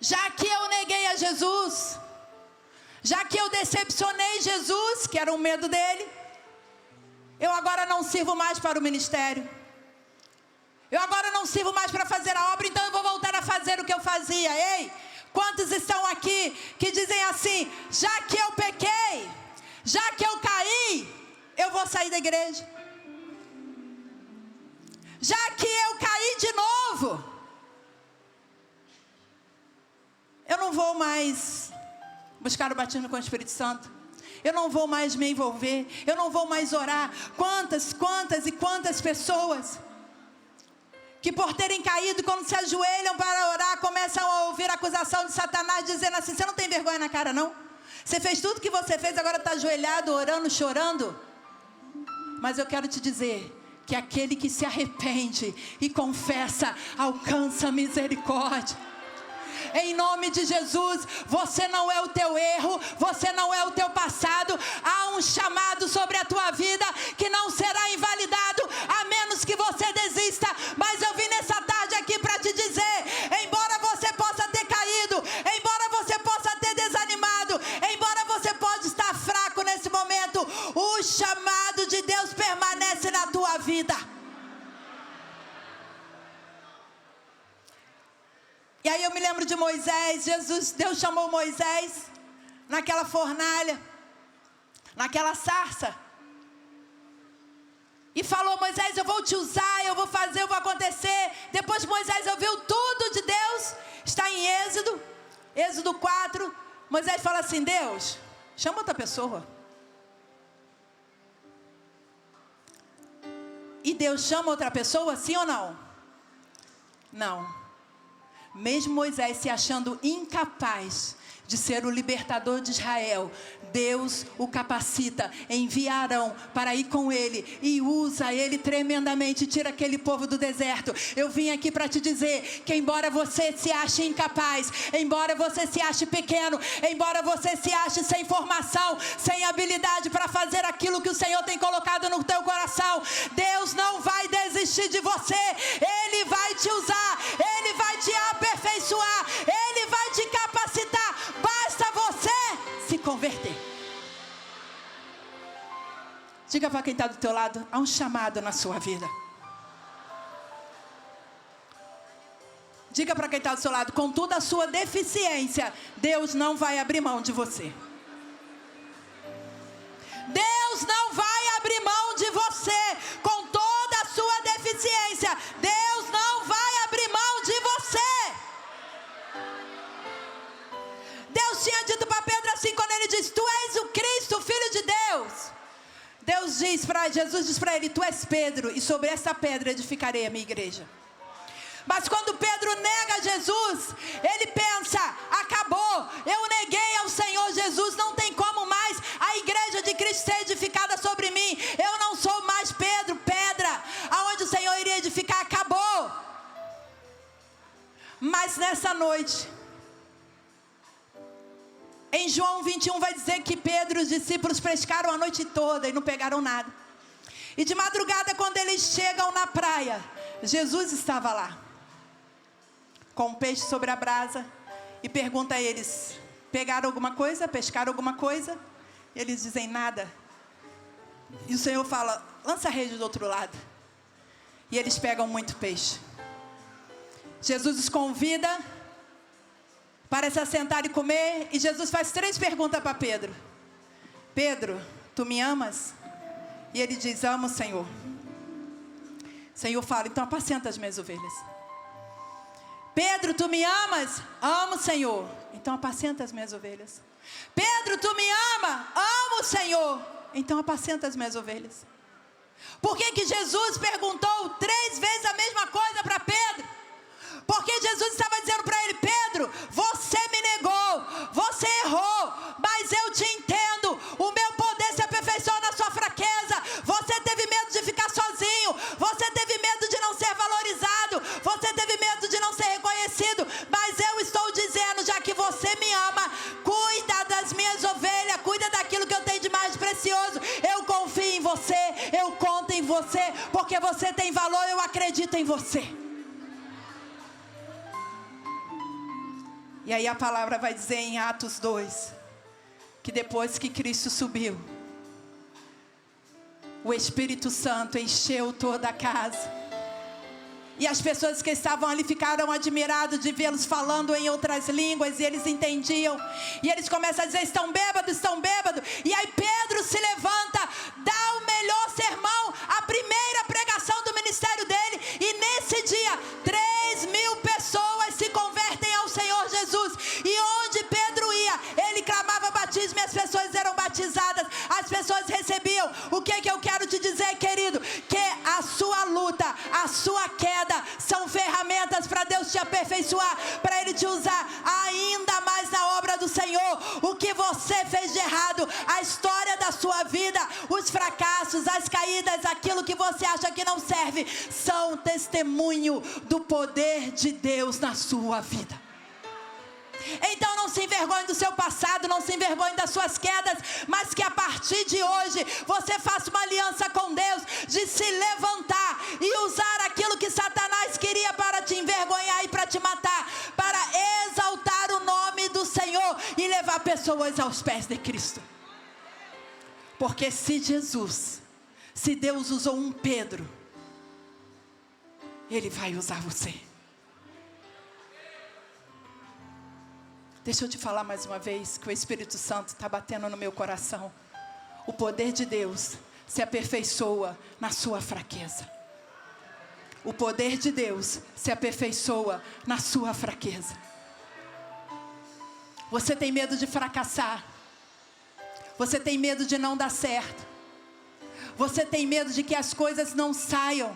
já que eu neguei a Jesus, já que eu decepcionei Jesus, que era o medo dele, eu agora não sirvo mais para o ministério. Eu agora não sirvo mais para fazer a obra, então eu vou voltar a fazer o que eu fazia. Ei, quantos estão aqui que dizem assim: já que eu pequei, já que eu caí, eu vou sair da igreja. Já que eu caí de novo, eu não vou mais buscar o batismo com o Espírito Santo. Eu não vou mais me envolver. Eu não vou mais orar. Quantas e quantas pessoas que por terem caído, quando se ajoelham para orar, começam a ouvir a acusação de Satanás, dizendo assim: você não tem vergonha na cara, não? Você fez tudo que você fez, agora está ajoelhado, orando, chorando. Mas eu quero te dizer que aquele que se arrepende e confessa, alcança misericórdia. Em nome de Jesus, você não é o teu erro, você não é o teu passado. Há um chamado sobre a tua vida que não será invalidado, a menos que você desista. Mas eu vim nessa tarde aqui para te dizer: embora você possa ter caído, embora você possa ter desanimado, embora você possa estar fraco nesse momento, o chamado de Deus permanece na tua vida. E aí eu me lembro de Moisés. Deus chamou Moisés naquela fornalha, naquela sarça, e falou: Moisés, eu vou te usar, eu vou fazer, eu vou acontecer. Depois Moisés ouviu tudo de Deus. Está em Êxodo 4. Moisés fala assim: Deus, chama outra pessoa. E Deus chama outra pessoa, sim ou não? Não. Mesmo Moisés se achando incapaz de ser o libertador de Israel, Deus o capacita, envia Arão para ir com ele e usa ele tremendamente, tira aquele povo do deserto. Eu vim aqui para te dizer que embora você se ache incapaz, embora você se ache pequeno, embora você se ache sem formação, sem habilidade para fazer aquilo que o Senhor tem colocado no teu coração, Deus não vai desistir de você. Ele vai te usar, Ele vai te aperfeiçoar, Ele vai te capacitar. Basta você se converter. Diga para quem está do teu lado: há um chamado na sua vida. Diga para quem está do seu lado: com toda a sua deficiência, Deus não vai abrir mão de você. Deus não vai abrir mão de você. Com toda a sua deficiência, Deus não vai abrir mão de você. Deus tinha dito para Pedro assim, quando ele disse: tu és o Cristo, o Filho de Deus. Jesus diz para ele: tu és Pedro, e sobre essa pedra edificarei a minha igreja. Mas quando Pedro nega Jesus, ele pensa: acabou, eu neguei ao Senhor Jesus, não tem como mais. a igreja de Cristo ser edificada sobre mim. Eu não sou mais Pedro, pedra. Aonde o Senhor iria edificar, acabou. Mas nessa noite, em João 21 vai dizer que Pedro e os discípulos pescaram a noite toda e não pegaram nada. E de madrugada, quando eles chegam na praia, Jesus estava lá, com um peixe sobre a brasa, e pergunta a eles: pegaram alguma coisa? Pescaram alguma coisa? E eles dizem: nada. E o Senhor fala: lança a rede do outro lado. E eles pegam muito peixe. Jesus os convida para se assentar e comer, e Jesus faz 3 perguntas para Pedro. Pedro, tu me amas? E ele diz: amo, Senhor. O Senhor fala: então apacenta as minhas ovelhas. Pedro, tu me amas? Amo, Senhor. Então apacenta as minhas ovelhas. Pedro, tu me ama? Amo, Senhor. Então apacenta as minhas ovelhas. Por que Jesus perguntou 3 vezes a mesma coisa para Pedro? Porque Jesus estava dizendo para ele: Pedro, você me negou, você errou, mas eu te entendo. O meu poder se aperfeiçoa na sua fraqueza. Você teve medo de ficar sozinho, você teve medo de não ser valorizado, você teve medo de não ser reconhecido, mas eu estou dizendo, já que você me ama, cuida das minhas ovelhas, cuida daquilo que eu tenho de mais precioso. Eu confio em você, eu conto em você, porque você tem valor, eu acredito em você. E aí a palavra vai dizer em Atos 2, que depois que Cristo subiu, o Espírito Santo encheu toda a casa. E as pessoas que estavam ali ficaram admiradas de vê-los falando em outras línguas, e eles entendiam. E eles começam a dizer: estão bêbados, estão bêbados. E aí Pedro se levanta, dá o melhor sermão, a primeira pregação do ministério dele. E nesse dia, 3.000 pessoas se convertem ao Senhor Jesus. E onde Pedro ia, ele clamava batismo e as pessoas eram batizadas. As pessoas recebiam. O que eu quero te dizer, querido? Que a sua luta, a sua queda são ferramentas para Deus te aperfeiçoar, para Ele te usar ainda mais na obra do Senhor. O que você fez de errado, a história da sua vida, os fracassos, as caídas, aquilo que você acha que não serve, são testemunho do poder de Deus na sua vida. Então não se envergonhe do seu passado, não se envergonhe das suas quedas, mas que a partir de hoje você faça uma aliança com Deus de se levantar e usar aquilo que Satanás queria para te envergonhar e para te matar, para exaltar o nome do Senhor e levar pessoas aos pés de Cristo. Porque se Deus usou um Pedro, Ele vai usar você. Deixa eu te falar mais uma vez, que o Espírito Santo está batendo no meu coração. O poder de Deus se aperfeiçoa na sua fraqueza. O poder de Deus se aperfeiçoa na sua fraqueza. Você tem medo de fracassar. Você tem medo de não dar certo. Você tem medo de que as coisas não saiam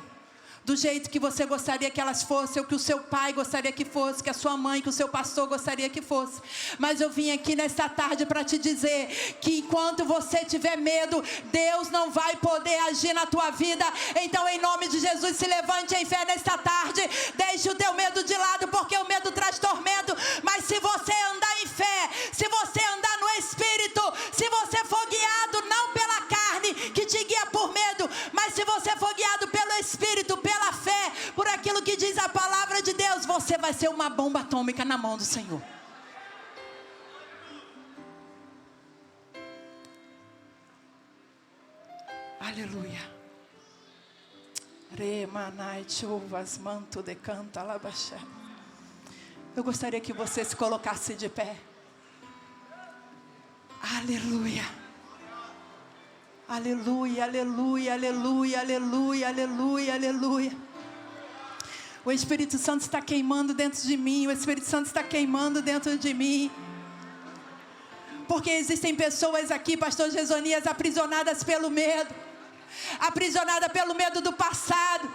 do jeito que você gostaria que elas fossem, ou que o seu pai gostaria que fosse, que a sua mãe, que o seu pastor gostaria que fosse. Mas eu vim aqui nesta tarde para te dizer que enquanto você tiver medo, Deus não vai poder agir na tua vida. Então, em nome de Jesus, se levante em fé nesta tarde. Deixe o teu medo de lado, porque o medo traz tormento. Mas se você andar em fé, se você andar no Espírito, se você for guiado não pela carne que te guia por medo, mas se você for guiado pelo Espírito, pela fé, por aquilo que diz a palavra de Deus, você vai ser uma bomba atômica na mão do Senhor. Aleluia. Eu gostaria que você se colocasse de pé. Aleluia. Aleluia, aleluia, aleluia, aleluia, aleluia, aleluia. O Espírito Santo está queimando dentro de mim. O Espírito Santo está queimando dentro de mim. Porque existem pessoas aqui, pastor Gesonias, aprisionadas pelo medo. Aprisionada pelo medo do passado.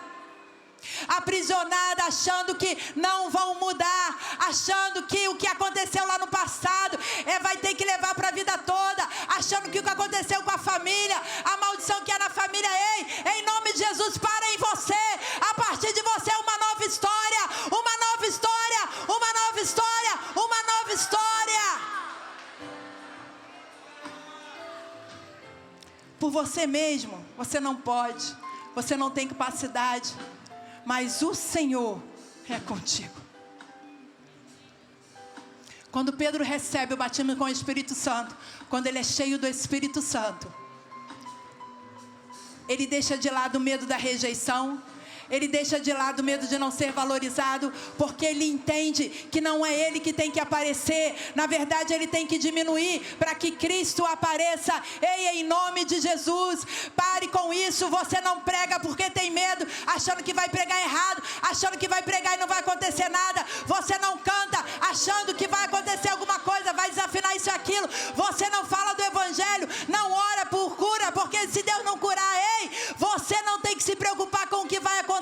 Aprisionada, achando que não vão mudar, achando que o que aconteceu lá no passado vai ter que levar para a vida toda, achando que o que aconteceu com a família, a maldição que é na família, em nome de Jesus, para em você. A partir de você uma nova história, uma nova história, uma nova história, uma nova história. Por você mesmo, você não pode, você não tem capacidade, mas o Senhor é contigo. Quando Pedro recebe o batismo com o Espírito Santo, quando ele é cheio do Espírito Santo, ele deixa de lado o medo da rejeição, ele deixa de lado o medo de não ser valorizado, porque ele entende que não é ele que tem que aparecer, na verdade ele tem que diminuir para que Cristo apareça. Em nome de Jesus, pare com isso. Você não prega porque tem medo, achando que vai pregar errado, achando que vai pregar e não vai acontecer nada. Você não canta achando que vai acontecer alguma coisa, vai desafinar isso e aquilo. Você não fala do Evangelho, não ora por cura, porque se Deus não curar, você não tem que se preocupar com o que vai acontecer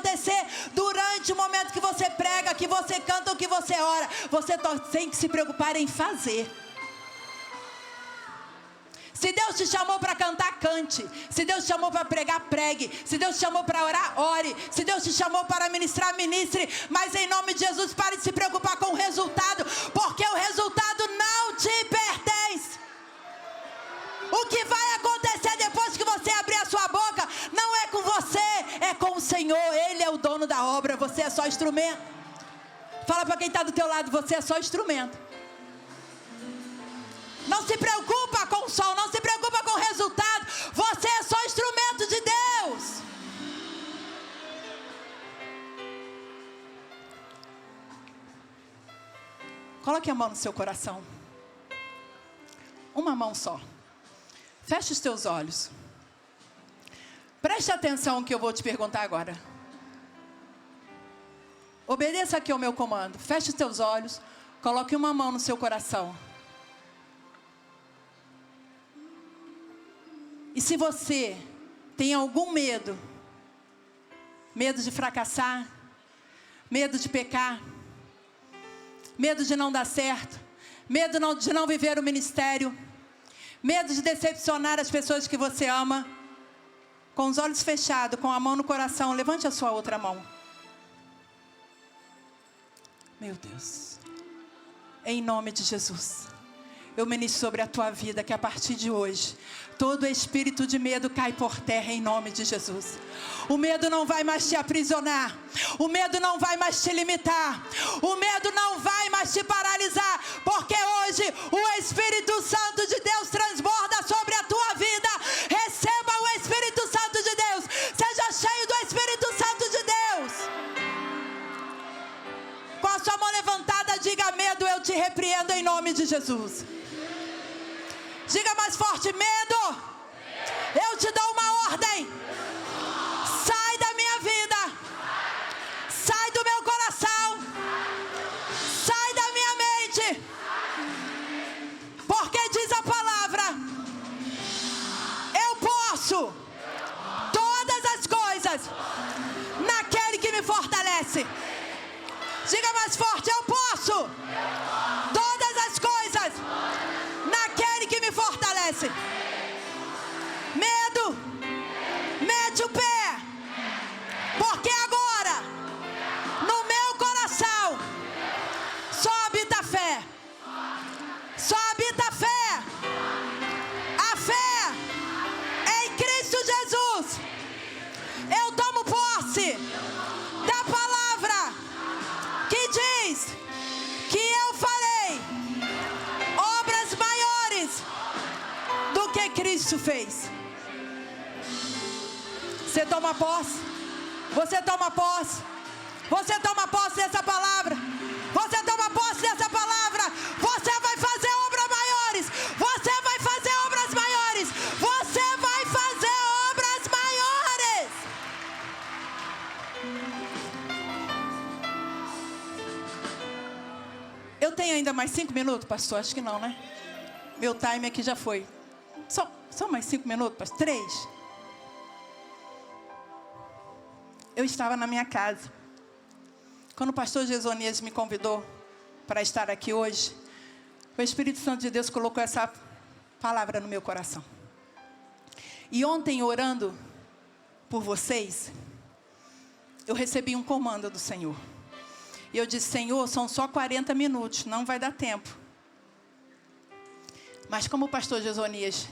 durante o momento que você prega, que você canta ou que você ora. Você tem que se preocupar em fazer. Se Deus te chamou para cantar, cante. Se Deus te chamou para pregar, pregue. Se Deus te chamou para orar, ore. Se Deus te chamou para ministrar, ministre. Mas em nome de Jesus, pare de se preocupar com o resultado, porque o resultado não te pertence. O que vai acontecer depois que você abrir a sua boca não é com você, é com o Senhor. Ele é o dono da obra, você é só instrumento. Fala para quem está do teu lado, você é só instrumento. Não se preocupa com o sol, não se preocupa com o resultado. Você é só instrumento de Deus. Coloque a mão no seu coração. Uma mão só. Feche os teus olhos. Preste atenção no que eu vou te perguntar agora. Obedeça aqui ao meu comando. Feche os teus olhos. Coloque uma mão no seu coração. E se você tem algum medo, medo de fracassar, medo de pecar, medo de não dar certo, medo de não viver o ministério, medo de decepcionar as pessoas que você ama, com os olhos fechados, com a mão no coração, levante a sua outra mão. Meu Deus, em nome de Jesus, eu ministro sobre a tua vida que a partir de hoje, todo espírito de medo cai por terra em nome de Jesus. O medo não vai mais te aprisionar. O medo não vai mais te limitar. O medo não vai mais te paralisar. Porque hoje o Espírito Santo de Deus transborda sobre a tua vida. Receba o Espírito Santo de Deus. Seja cheio do Espírito Santo de Deus. Com a sua mão levantada, diga: medo, eu te repreendo em nome de Jesus. Diga mais forte: medo, eu te dou uma ordem. Sai da minha vida. Sai do meu coração. Sai da minha mente. Porque diz a palavra: eu posso todas as coisas naquele que me fortalece. Diga mais forte: eu posso todas as coisas naquele que me fortalece. Medo, mete o pé, porque agora no meu coração só habita a fé. Só habita a fé. A fé em Cristo Jesus. Eu tomo posse da palavra que diz que eu farei obras maiores do que Cristo fez. Você toma posse. Você toma posse. Você toma posse dessa palavra. Você toma posse dessa palavra. Você vai fazer obras maiores. Você vai fazer obras maiores. Você vai fazer obras maiores. Eu tenho ainda mais 5 minutos, pastor? Acho que não, né? Meu time aqui já foi. Só mais 5 minutos, pastor? 3. eu estava na minha casa. Quando o pastor Jezonias me convidou para estar aqui hoje, o Espírito Santo de Deus colocou essa palavra no meu coração. E ontem, orando por vocês, eu recebi um comando do Senhor. E eu disse: Senhor, são só 40 minutos, não vai dar tempo. Mas como o pastor Jezonias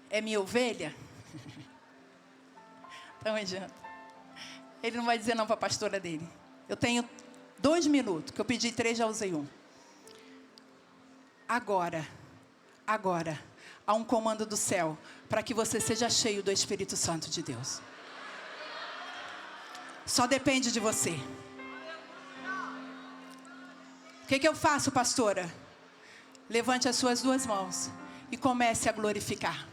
é minha ovelha, então adianta. Ele não vai dizer não para a pastora dele. Eu tenho 2 minutos, que eu pedi 3, já usei 1. Agora, há um comando do céu para que você seja cheio do Espírito Santo de Deus. Só depende de você. O que eu faço, pastora? Levante as suas 2 mãos e comece a glorificar.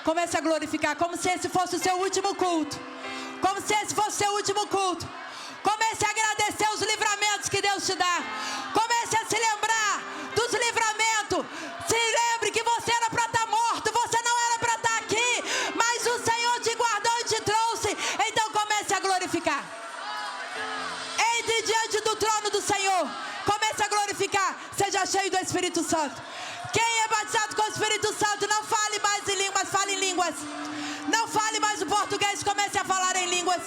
Comece a glorificar como se esse fosse o seu último culto. Como se esse fosse o seu último culto. Comece a agradecer os livramentos que Deus te dá. Comece a se lembrar dos livramentos. Se lembre que você era para estar morto, você não era para estar aqui, mas o Senhor te guardou e te trouxe. Então comece a glorificar. Entre diante do trono do Senhor. Comece a glorificar. Seja cheio do Espírito Santo. Quem é batizado com o Espírito Santo, não fale mais em línguas, fale em línguas. Não fale mais o português, comece a falar em línguas.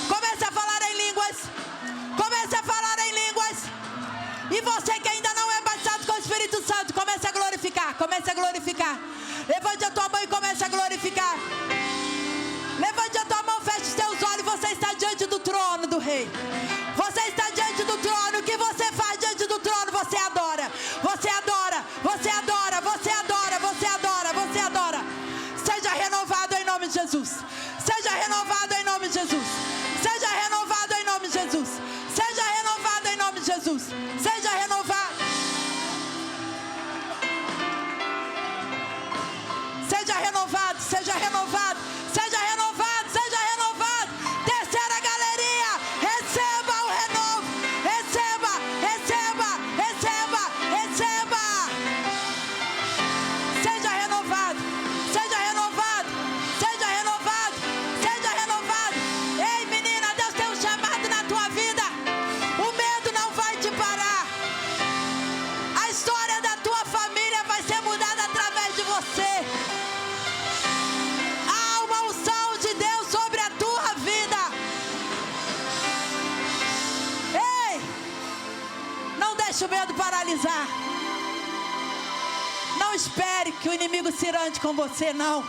Comece a falar em línguas. Comece a falar em línguas. E você que ainda não é batizado com o Espírito Santo, comece a glorificar. Comece a glorificar. Levante a tua mão e comece a glorificar. Levante a tua mão, feche os teus olhos. Você está diante do trono do Rei. Você está diante do trono. O que você faz diante do trono? Você adora. Você adora. Você adora. Você adora. Você adora. Você adora. Seja renovado em nome de Jesus. Seja renovado em nome de Jesus. Seja renovado em nome de Jesus. Seja renovado em nome de Jesus. Seja renovado. Seja renovado. Seja renovado. Seja renovado. Seja renovado. Terceira galeria. Receba o renovo. Receba. Receba. Receba. Receba. Seja renovado. Seja renovado. Seja renovado. Seja renovado. Ei, menina, Deus tem um chamado na tua vida. O medo não vai te parar. A história da tua família vai ser mudada através de você. Há uma unção de Deus sobre a tua vida. Ei, não deixe o medo paralisar. Não espere que o inimigo se irante com você, não.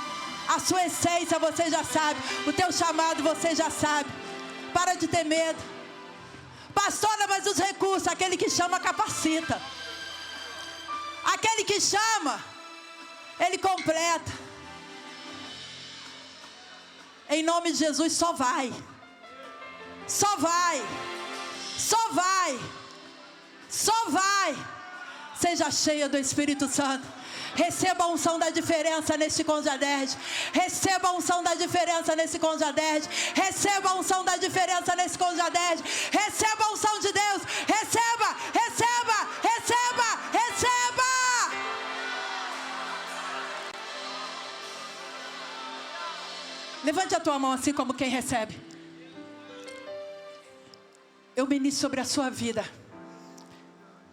A sua essência você já sabe. O teu chamado você já sabe. Para de ter medo. Pastora, mas os recursos, aquele que chama capacita. Aquele que chama, ele completa. Em nome de Jesus, só vai. Só vai. Só vai. Só vai. Seja cheia do Espírito Santo. Receba a unção da diferença neste Conjaderde. Receba a unção da diferença nesse Conjaderde. Receba a unção da diferença nesse Conjaderde. Receba a unção de Deus. Receba, receba, receba, receba. Levante a tua mão assim como quem recebe. Eu ministro sobre a sua vida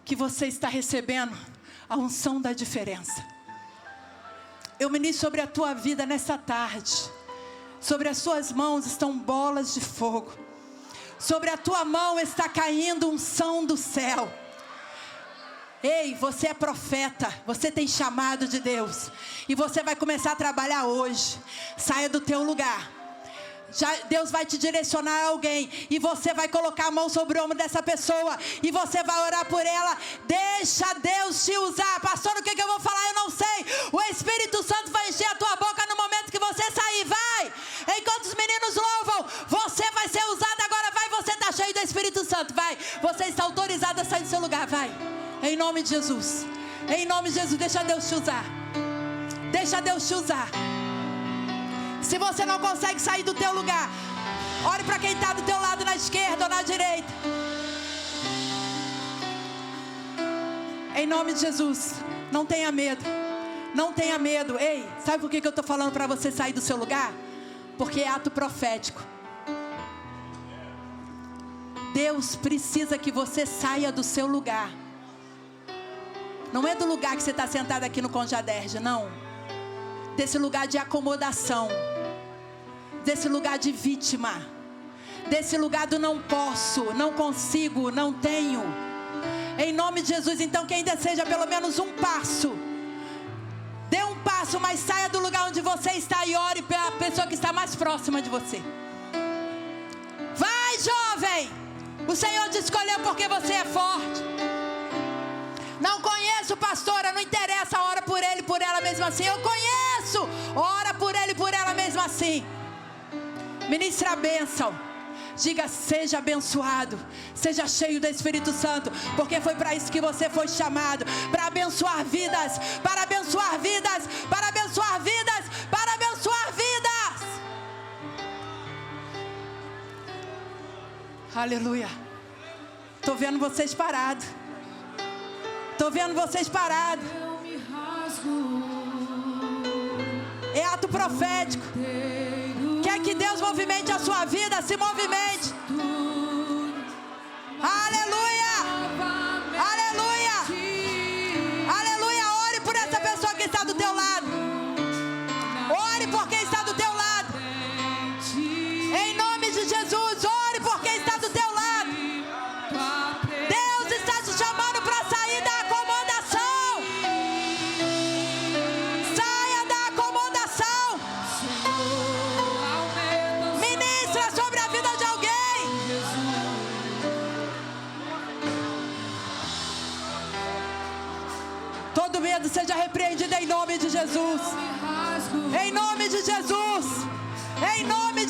que você está recebendo a unção da diferença. Eu ministro sobre a tua vida nessa tarde. Sobre as suas mãos estão bolas de fogo. Sobre a tua mão está caindo unção do céu. Ei, você é profeta. Você tem chamado de Deus. E você vai começar a trabalhar hoje. Saia do teu lugar. Deus vai te direcionar a alguém e você vai colocar a mão sobre o ombro dessa pessoa e você vai orar por ela. Deixa Deus te usar. Pastor, o que eu vou falar? Eu não sei. O Espírito Santo vai encher a tua boca no momento que você sair. Vai! Enquanto os meninos louvam, você vai ser usado. Agora vai, você está cheio do Espírito Santo. Vai, você está autorizado a sair do seu lugar. Vai, em nome de Jesus. Em nome de Jesus, deixa Deus te usar. Deixa Deus te usar. Se você não consegue sair do teu lugar, ore para quem está do teu lado, na esquerda ou na direita. Em nome de Jesus, não tenha medo. Não tenha medo. Ei, sabe por que eu estou falando para você sair do seu lugar? porque é ato profético. Deus precisa que você saia do seu lugar. Não é do lugar que você está sentado aqui no Conjaderge, não. Desse lugar de acomodação. Desse lugar de vítima. Desse lugar do não posso, não consigo, não tenho. Em nome de Jesus, então, quem deseja pelo menos um passo, dê um passo, mas saia do lugar onde você está e ore pela pessoa que está mais próxima de você. Vai, jovem! O Senhor te escolheu porque você é forte. Não conheço, pastora, não interessa, ora por ele, por ela mesmo assim. Eu conheço, ora por ele, por ela mesmo assim. Ministre a bênção. Diga, seja abençoado, seja cheio do Espírito Santo, porque foi para isso que você foi chamado, para abençoar vidas, para abençoar vidas, para abençoar vidas, para abençoar vidas. Aleluia. Estou vendo vocês parados. Estou vendo vocês parados. É ato profético. Quer que Deus movimente a sua vida? Se movimente. Aleluia. Aleluia. Aleluia. Ore por essa pessoa que está do teu lado. Ore por quem está do teu lado. Em nome de Jesus, ore por quem está do teu lado. Deus está te chamando para sair da acomodação. Saia da acomodação. Ministra sobre a vida de alguém. Todo medo seja repreendido em nome de Jesus. Em nome de Jesus. Em nome